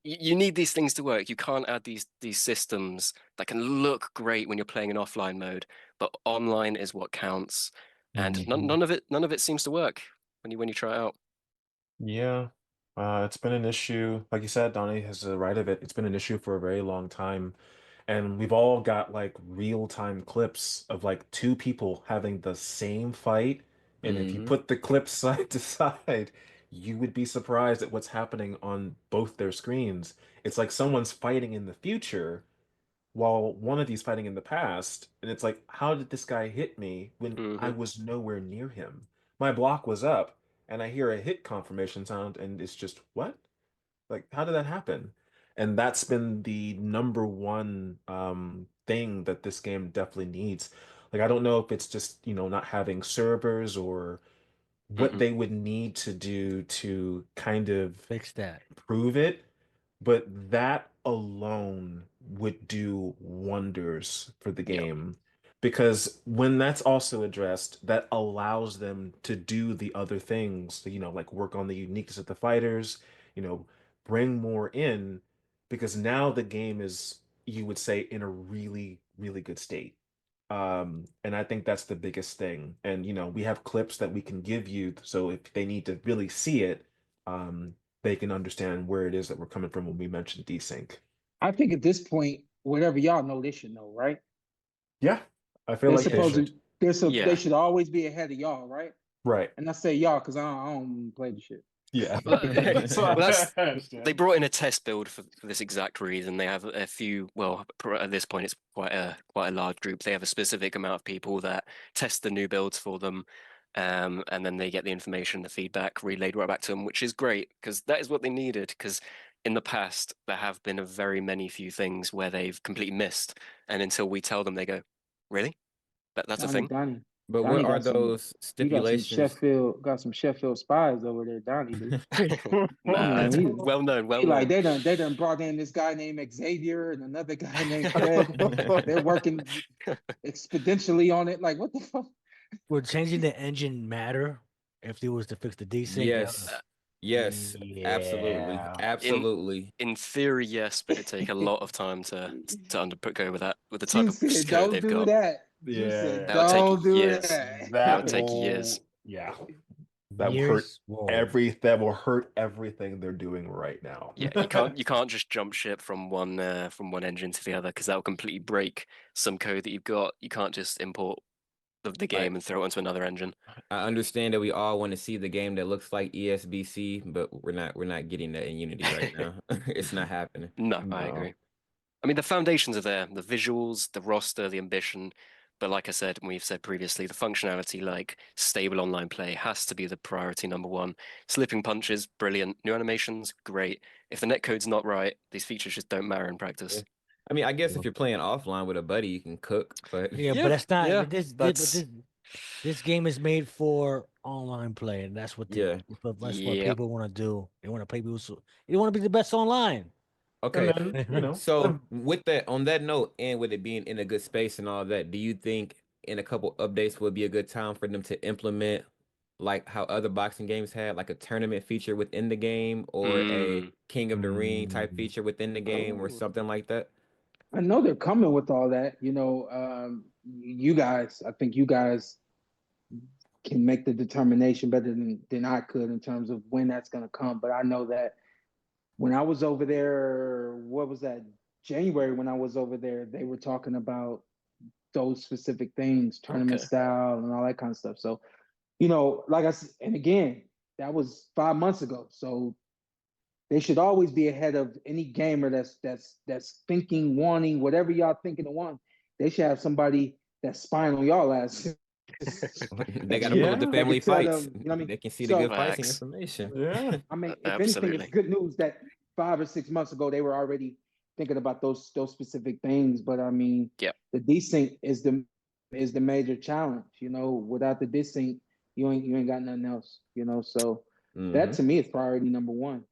you need these things to work. You can't add these systems that can look great when you're playing in offline mode, but online is what counts. And none of it seems to work when you try it out. Yeah, it's been an issue. Like you said, Donnie has the right of it. It's been an issue for a very long time. And we've all got like real-time clips of like two people having the same fight. And if you put the clips side to side, you would be surprised at what's happening on both their screens. It's like someone's fighting in the future while one of these fighting in the past. And it's like, how did this guy hit me when I was nowhere near him? My block was up, and I hear a hit confirmation sound, and it's just, what? Like, how did that happen? And that's been the number one thing that this game definitely needs. Like, I don't know if it's just, not having servers or what they would need to do to kind of Fix that. prove it, but that alone would do wonders for the Yeah. game. Because when that's also addressed, that allows them to do the other things, like work on the uniqueness of the fighters, bring more in, because now the game is, you would say, in a really, really good state. And I think that's the biggest thing. And, we have clips that we can give you. So if they need to really see it, they can understand where it is that we're coming from when we mention desync. I think at this point, whatever y'all know, they should know, right? Yeah, I feel They're like they supposed should. to. Yeah. They should always be ahead of y'all, right? Right. And I say y'all because I don't play the shit. Yeah. They brought in a test build for this exact reason. They have a few. Well, at this point, it's quite a large group. They have a specific amount of people that test the new builds for them, and then they get the information, the feedback relayed right back to them, which is great because that is what they needed. Because in the past, there have been a very few things where they've completely missed, and until we tell them, they go, "Really? That's a thing?" But what Donnie are got some. those You stipulations? got some Sheffield spies over there, Donnie. Dude. Nah, Man, well known. he like they done brought in this guy named Xavier and another guy named Fred. They're working exponentially on it. Like what the fuck? Would changing the engine matter if they was to fix the desync? Yes. Yes, absolutely. Yeah. Absolutely. In theory, yes, but it'd take a lot of time to go with that with the type You of said code don't they've do got. that. You said Yeah. That would take don't do years. that. That would take years. Yeah. Years? Whoa. That will hurt everything they're doing right now. Yeah, you can't just jump ship from one engine to the other because that will completely break some code that you've got. You can't just import the game and throw it onto another engine. I understand that we all want to see the game that looks like ESBC, but we're not getting that in Unity right now. It's not happening. No, I agree. I mean, the foundations are there, the visuals, the roster, the ambition. But like I said, and we've said previously, the functionality like stable online play has to be the priority number one. Slipping punches, brilliant. New animations, great. If the netcode's not right, these features just don't matter in practice. I mean, I guess if you're playing offline with a buddy, you can cook, but Yeah, but that's not. yeah, But this game is made for online play, and that's what what Yep. people want to do. They want to play people. They want to be the best online. okay. And then, So with that, on that note, and with it being in a good space and all that, do you think in a couple updates would be a good time for them to implement like how other boxing games had, like a tournament feature within the game, or a King of the Ring type feature within the game, or something like that? I know they're coming with all that. You guys, I think you guys can make the determination better than I could in terms of when that's going to come. But I know that when I was over there, what was that, January, when I was over there, they were talking about those specific things, tournament style and all that kind of stuff. So, like I said, and again, that was 5 months ago. So They should always be ahead of any gamer that's thinking, wanting, whatever y'all thinking of wanting. They should have somebody that's spying on y'all ass. They got to pull up the Yeah. family tell fights. them, you know what I mean? They can see the So good fights and Facts. information. Yeah. I mean, if anything, it's Absolutely. good news that 5 or 6 months ago they were already thinking about those specific things. But I mean, Yep. the desync is the major challenge. You know, without the desync, you ain't got nothing else. You know, so that Mhm. to me is priority number one.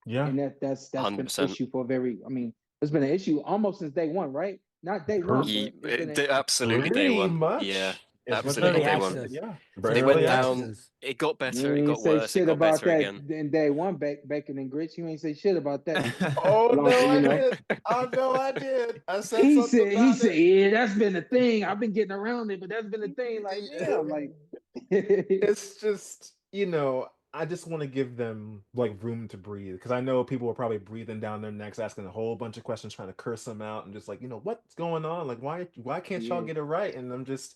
Yeah. And that's been an 100%. issue for it's been an issue almost since day one, right? Not day one, Ye- but it's been absolutely day Pretty one. much. Yeah, It's much absolutely early day as one. access. yeah. It's Very It in went early early access. down. access. It got you better. It ain't got say worse. It shit got about better that again. in day one, bacon and grits. You ain't say shit about that. Oh Long, no, you I know. did. Oh no, I did. I said something He about said, it. yeah, that's been a thing. I've been getting around it, but that's been a thing. Like, damn, like It's just, I just want to give them like room to breathe because I know people are probably breathing down their necks, asking a whole bunch of questions, trying to curse them out, and just like, what's going on? Like, why can't y'all yeah, get it right? And I'm just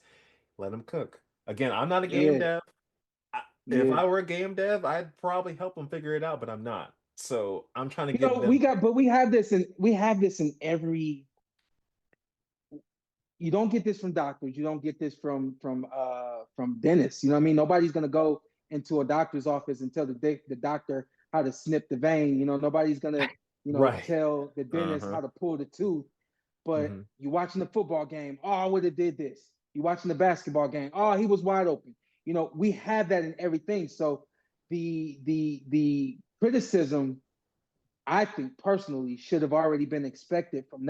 let them cook. Again, I'm not a game yeah, dev. If yeah. I were a game dev, I'd probably help them figure it out, but I'm not. So I'm trying to You give know, them. we have this in every. You don't get this from doctors. You don't get this from dentists. You know what I mean? Nobody's gonna go into a doctor's office and tell the doctor how to snip the vein. You know, nobody's gonna Right. tell the dentist Uh-huh. how to pull the tooth. But Hmm. you watching the football game, oh, I would have did this. You watching the basketball game, oh, he was wide open. You know, we have that in everything. So the criticism, I think personally, should have already been expected from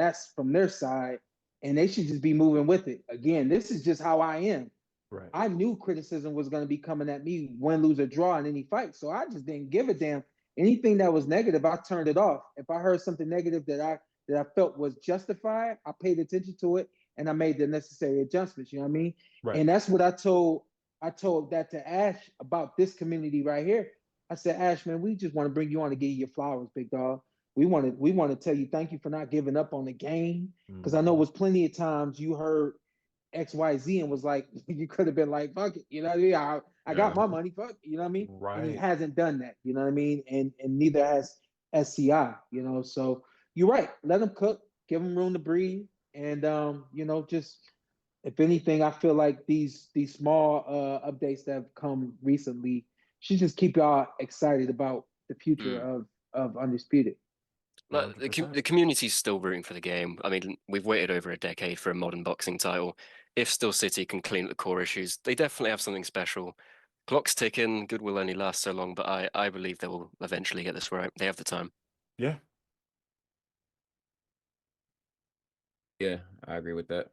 their side, and they should just be moving with it. Again, this is just how I am. Right. I knew criticism was going to be coming at me, win, lose, or draw in any fight, so I just didn't give a damn. Anything that was negative, I turned it off. If I heard something negative that I felt was justified, I paid attention to it and I made the necessary adjustments. You know what I mean? Right. And that's what I told that to Ash about this community right here. I said, Ash, man, we just want to bring you on to give you your flowers, big dog. We want to tell you thank you for not giving up on the game. Because I know it Mhm. was plenty of times you heard XYZ and was like, you could have been like, fuck it, you know what I mean? I got my money, fuck, you know what I mean? And he Right. hasn't done that, you know what I mean? And neither has SCI, So you're right. Let them cook, give them room to breathe, and just if anything, I feel like these small updates that have come recently should just keep y'all excited about the future Mm. of Undisputed. Like, the 100%. community's still rooting for the game. I mean, we've waited over a decade for a modern boxing title. If Still City can clean up the core issues, they definitely have something special. Clock's ticking. Good will only last so long, but I believe they will eventually get this right. They have the time. Yeah. Yeah, I agree with that.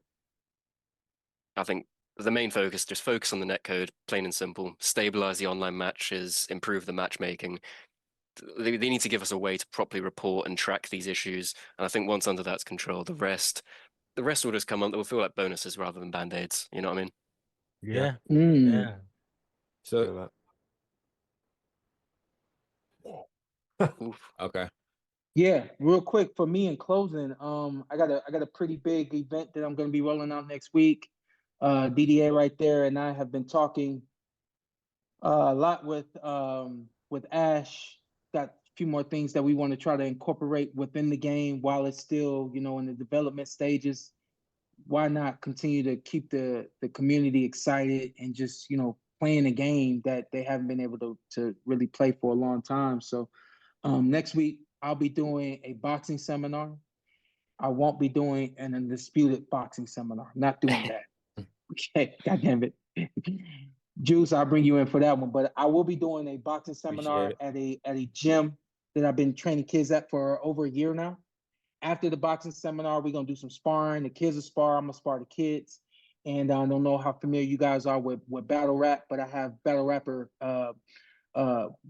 I think the main focus, just focus on the netcode, plain and simple. Stabilize the online matches, improve the matchmaking. They need to give us a way to properly report and track these issues. And I think once under that's control, the rest will just come on. That will feel like bonuses rather than band-aids. You know what I mean? Yeah. Yeah, Mm. yeah. So, Feel that. Oof. okay. Yeah, real quick for me in closing, I got a pretty big event that I'm going to be rolling out next week. DDA right there, and I have been talking a lot with Ash. Got a few more things that we want to try to incorporate within the game while it's still, in the development stages. Why not continue to keep the community excited and just, playing a game that they haven't been able to really play for a long time. So next week I'll be doing a boxing seminar. I won't be doing an undisputed boxing seminar. Not doing that. Okay, God damn it. Juice, I'll bring you in for that one. But I will be doing a boxing Appreciate seminar it. at a gym that I've been training kids at for over a year now. After the boxing seminar, we're gonna do some sparring. The kids will spar. I'm gonna spar the kids. And I don't know how familiar you guys are with battle rap, but I have battle rapper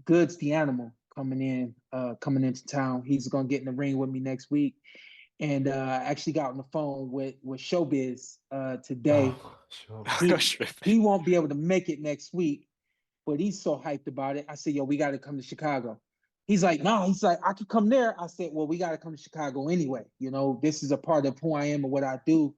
Goods the Animal coming into town. He's gonna get in the ring with me next week. And I actually got on the phone with Showbiz today. Oh, sure. He won't be able to make it next week, but he's so hyped about it. I said, yo, we got to come to Chicago. He's like, no, he's like, I could come there. I said, well, we got to come to Chicago anyway. This is a part of who I am and what I do.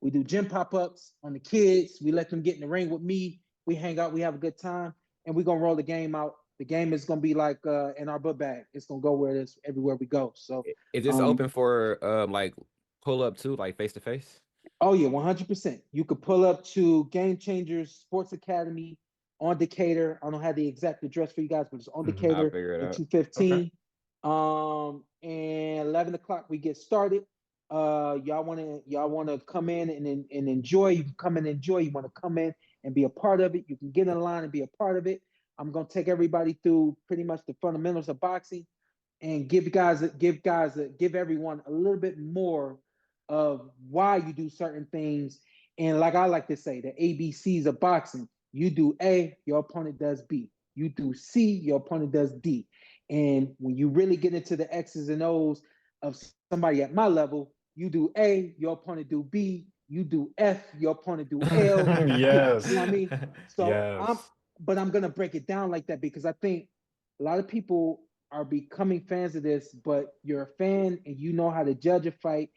We do gym pop-ups on the kids. We let them get in the ring with me. We hang out, we have a good time, and we're gonna roll the game out The game is gonna be like in our book bag. It's gonna go where it is everywhere we go. So Is this um, open for like pull up too, like face to face? oh yeah, 100%. You could pull up to Game Changers Sports Academy on Decatur. I don't have the exact address for you guys, but it's on Mhm. I'll Decatur figure it at out. 215. And 11 o'clock we get started. Y'all wanna come in and enjoy. You can come and enjoy. You want to come in and be a part of it. You can get in line and be a part of it. I'm gonna take everybody through pretty much the fundamentals of boxing and give everyone a little bit more of why you do certain things. And like I like to say, the ABCs of boxing. You do A, your opponent does B. You do C, your opponent does D. And when you really get into the X's and O's of somebody at my level, you do A, your opponent do B. You do F, your opponent do L. Yes. You know what I mean? So Yes. I'm gonna break it down like that because I think a lot of people are becoming fans of this, but you're a fan and you know how to judge a fight,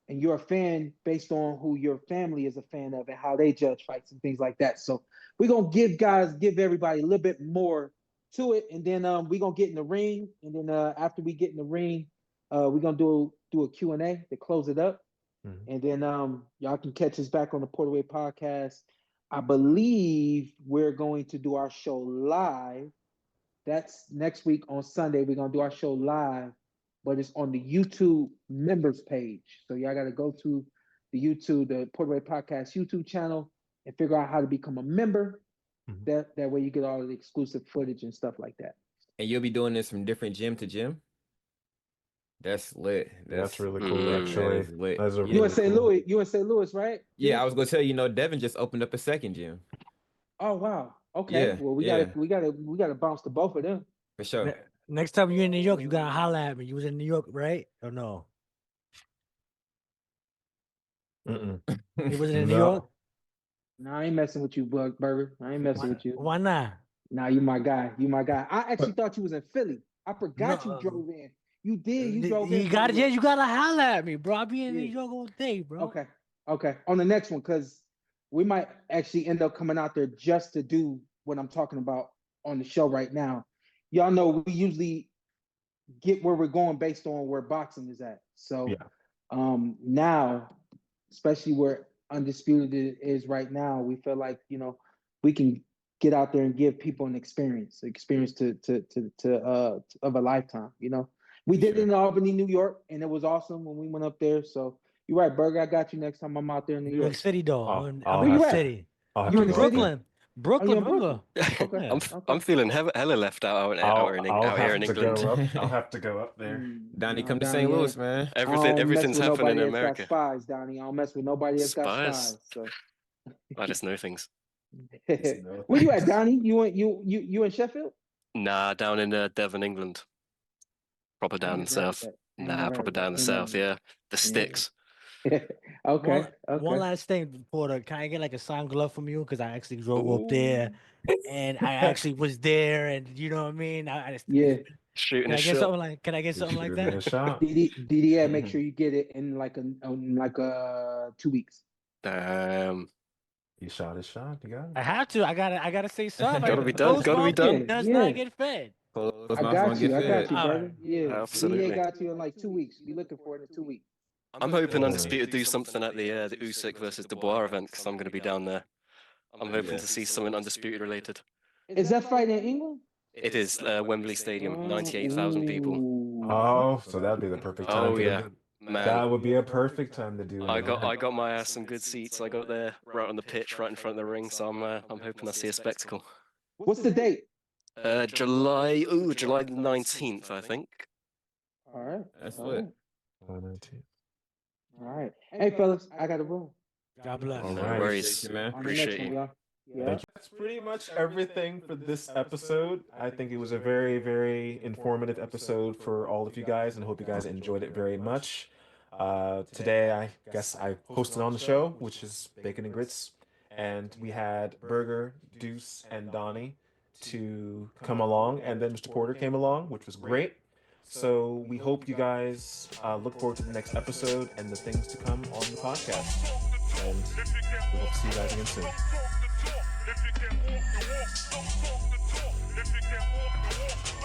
and you're a fan based on who your family is a fan of and how they judge fights and things like that. So we're gonna give everybody a little bit more to it, and then we're gonna get in the ring, and then after we get in the ring, we're gonna do a Q&A to close it up. Mhm. And then y'all can catch us back on the Portaway podcast. I believe we're going to do our show live. That's next week on Sunday. We're gonna do our show live, but it's on the YouTube members page. So y'all gotta go to the Portaway Podcast YouTube channel and figure out how to become a member. Mhm. That way you get all the exclusive footage and stuff like that. And you'll be doing this from different gym to gym? That's lit. That's really cool, Mm. that actually. is lit. That's a Yeah. You in really St. cool. Louis, right? Yeah, I was gonna tell you, Devin just opened up a second gym. Oh wow. Okay. Yeah, Well, we yeah, gotta bounce to both of them. for sure. Next time you're in New York, you gotta holler at me. You was in New York, right? Or no? Mm-mm. You wasn't in New No. York? No, I ain't messing with you, Burger. I ain't messing with you. Why not? Nah, you my guy. You my guy. I actually thought you was in Philly. I forgot you No, drove in. You did. You drove in. you from gotta, New yeah, York. you gotta holler at me, bro. I be in New Yeah. York all day, bro. Okay. Okay. On the next one, because we might actually end up coming out there just to do what I'm talking about on the show right now. Y'all know we usually get where we're going based on where boxing is at. So Yeah. now, especially where Undisputed is right now, we feel like, we can get out there and give people an experience of a lifetime. We did it in Albany, New York, and it was awesome when we went up there. So you're right, Burger. I got you next time I'm out there in New New York. York City, though. I'll I'm have in New York to- City. I'll have You to in the go up city? there. Brooklyn, in remember? Okay. Yeah. I'm feeling hella left out I'll out here have in to England. go up. I'll have to go up there. Donnie, No, come to Donnie St. Louis, ain't. man. I don't Everything's mess with happening nobody in that's got America. spies, Donnie. I don't mess with nobody that's got Spies? spies. So I just know things. No where you at, thanks. Donnie? You in Sheffield? Nah, down in Devon, England. Proper I ain't down in the never heard of south. that. I ain't Nah, never heard proper of down that. in the Ain't never south. Yeah, the Yeah. sticks. Okay. One last thing, Porter. Can I get like a signed glove from you? Because I actually drove up there, and I actually was there, and you know what I mean. I just, Yeah. Shooting can a I get shot. something like? Can I get You're something like shooting a that? shot. DDA, make sure you get it in like 2 weeks. He shot his shot. You got I it. have to. I gotta say something. Gotta be done. Closed Gotta be mouth done. does Yeah. not get fed. Close I mouth got won't you. get I got fed. you, All brother. right. Yeah. Absolutely. DDA got you in like 2 weeks. Be looking for it in 2 weeks. I'm hoping Oh, Undisputed do something at the Usyk versus Dubois event because I'm going to be down there. I'm hoping to see something Undisputed related. Is that fight in England? It is Wembley Stadium, 98,000 people. Ooh. Oh, so that'd be the perfect time Oh for yeah, them. man. That would be a perfect time to do an I event. got my ass some good seats. I got there right on the pitch, right in front of the ring. So I'm hoping I see a spectacle. What's the date? July the 19th, I think. All right. That's All lit. right. All right. Hey, fellas, I got to roll. God bless. All No right. worries. man. On the next Appreciate one, you. y'all. Yeah. Thank you. That's pretty much everything for this episode. I think it was a very, very informative episode for all of you guys, and hope you guys enjoyed it very much. Today, I guess I hosted on the show, which is Bacon and Grits, and we had Burger, Deuce, and Donnie to come along, and then Mr. Porter came along, which was great. So we hope you guys look forward to the next episode and the things to come on the podcast. And we hope to see you guys again soon. If you can walk the walk, don't talk the talk. If you can walk the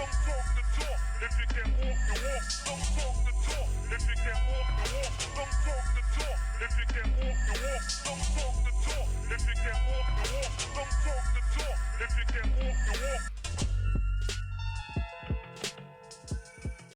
don't talk the talk. If you can walk the walk, don't talk the talk. If you can walk the walk, don't talk the talk. If you can walk the walk, don't talk the talk. If you can walk the walk, don't talk the talk. If you can walk the walk.